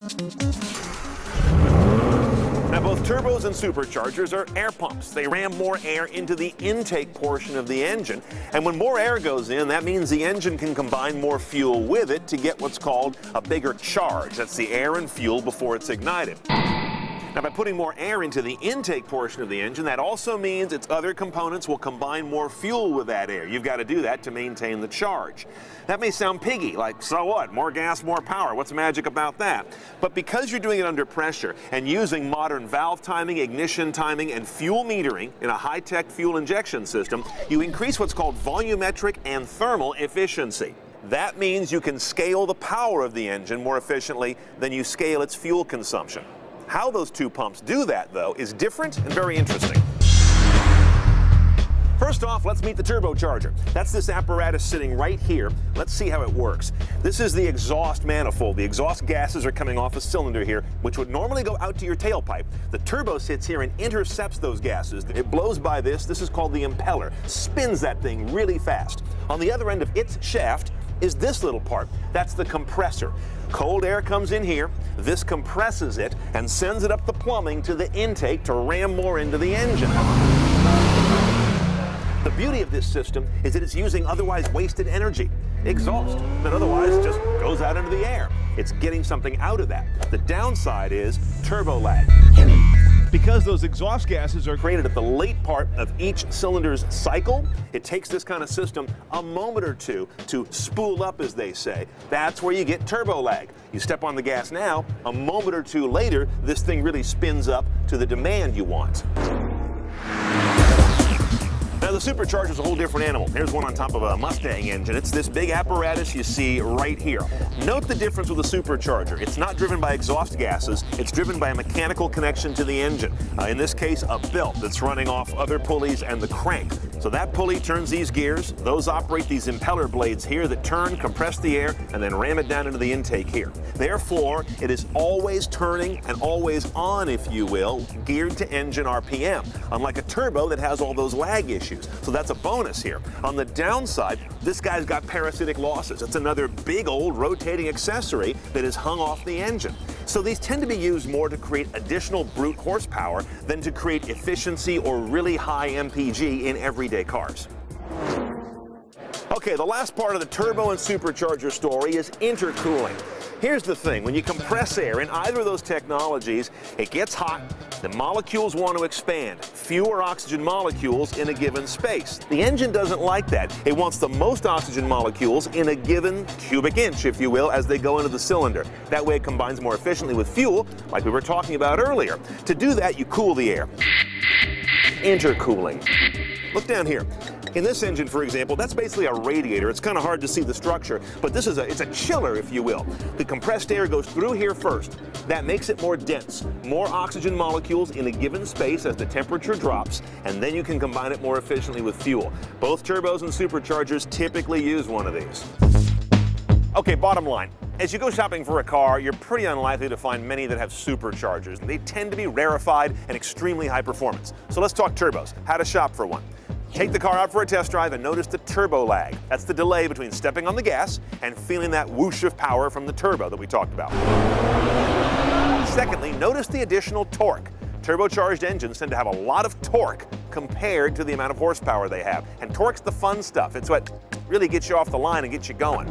Now, both turbos and superchargers are air pumps. They ram more air into the intake portion of the engine. And when more air goes in, that means the engine can combine more fuel with it to get what's called a bigger charge. That's the air and fuel before it's ignited. Now, by putting more air into the intake portion of the engine, that also means its other components will combine more fuel with that air. You've got to do that to maintain the charge. That may sound piggy, like, so what? More gas, more power. What's magic about that? But because you're doing it under pressure and using modern valve timing, ignition timing, and fuel metering in a high-tech fuel injection system, you increase what's called volumetric and thermal efficiency. That means you can scale the power of the engine more efficiently than you scale its fuel consumption. How those two pumps do that, though, is different and very interesting. First off, let's meet the turbocharger. That's this apparatus sitting right here. Let's see how it works. This is the exhaust manifold. The exhaust gases are coming off a cylinder here, which would normally go out to your tailpipe. The turbo sits here and intercepts those gases. It blows by this. This is called the impeller. Spins that thing really fast. On the other end of its shaft is this little part. That's the compressor. Cold air comes in here, this compresses it, and sends it up the plumbing to the intake to ram more into the engine. The beauty of this system is that it's using otherwise wasted energy, exhaust, that otherwise just goes out into the air. It's getting something out of that. The downside is turbo lag. Because those exhaust gases are created at the late part of each cylinder's cycle, it takes this kind of system a moment or two to spool up, as they say. That's where you get turbo lag. You step on the gas now, a moment or two later, this thing really spins up to the demand you want. Now, the supercharger is a whole different animal. Here's one on top of a Mustang engine. It's this big apparatus you see right here. Note the difference with a supercharger. It's not driven by exhaust gases. It's driven by a mechanical connection to the engine. In this case, a belt that's running off other pulleys and the crank. So that pulley turns these gears. Those operate these impeller blades here that turn, compress the air, and then ram it down into the intake here. Therefore, it is always turning and always on, if you will, geared to engine RPM, unlike a turbo that has all those lag issues. So that's a bonus here. On the downside, this guy's got parasitic losses. It's another big old rotating accessory that is hung off the engine. So these tend to be used more to create additional brute horsepower than to create efficiency or really high MPG in everyday cars. Okay, the last part of the turbo and supercharger story is intercooling. Here's the thing, when you compress air in either of those technologies, it gets hot, the molecules want to expand, fewer oxygen molecules in a given space. The engine doesn't like that. It wants the most oxygen molecules in a given cubic inch, if you will, as they go into the cylinder. That way it combines more efficiently with fuel, like we were talking about earlier. To do that, you cool the air. Intercooling. Look down here. In this engine, for example, that's basically a radiator. It's kind of hard to see the structure, but it's a chiller, if you will. The compressed air goes through here first. That makes it more dense, more oxygen molecules in a given space as the temperature drops, and then you can combine it more efficiently with fuel. Both turbos and superchargers typically use one of these. Okay, bottom line. As you go shopping for a car, you're pretty unlikely to find many that have superchargers. They tend to be rarefied and extremely high performance. So let's talk turbos, how to shop for one. Take the car out for a test drive and notice the turbo lag. That's the delay between stepping on the gas and feeling that whoosh of power from the turbo that we talked about. Secondly, notice the additional torque. Turbocharged engines tend to have a lot of torque compared to the amount of horsepower they have. And torque's the fun stuff. It's what really gets you off the line and gets you going.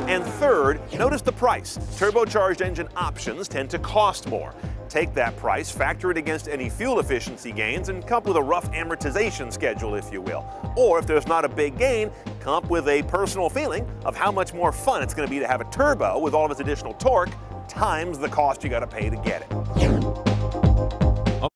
And third, notice the price. Turbocharged engine options tend to cost more. Take that price, factor it against any fuel efficiency gains, and come up with a rough amortization schedule, if you will. Or if there's not a big gain, come up with a personal feeling of how much more fun it's going to be to have a turbo with all of its additional torque times the cost you got to pay to get it.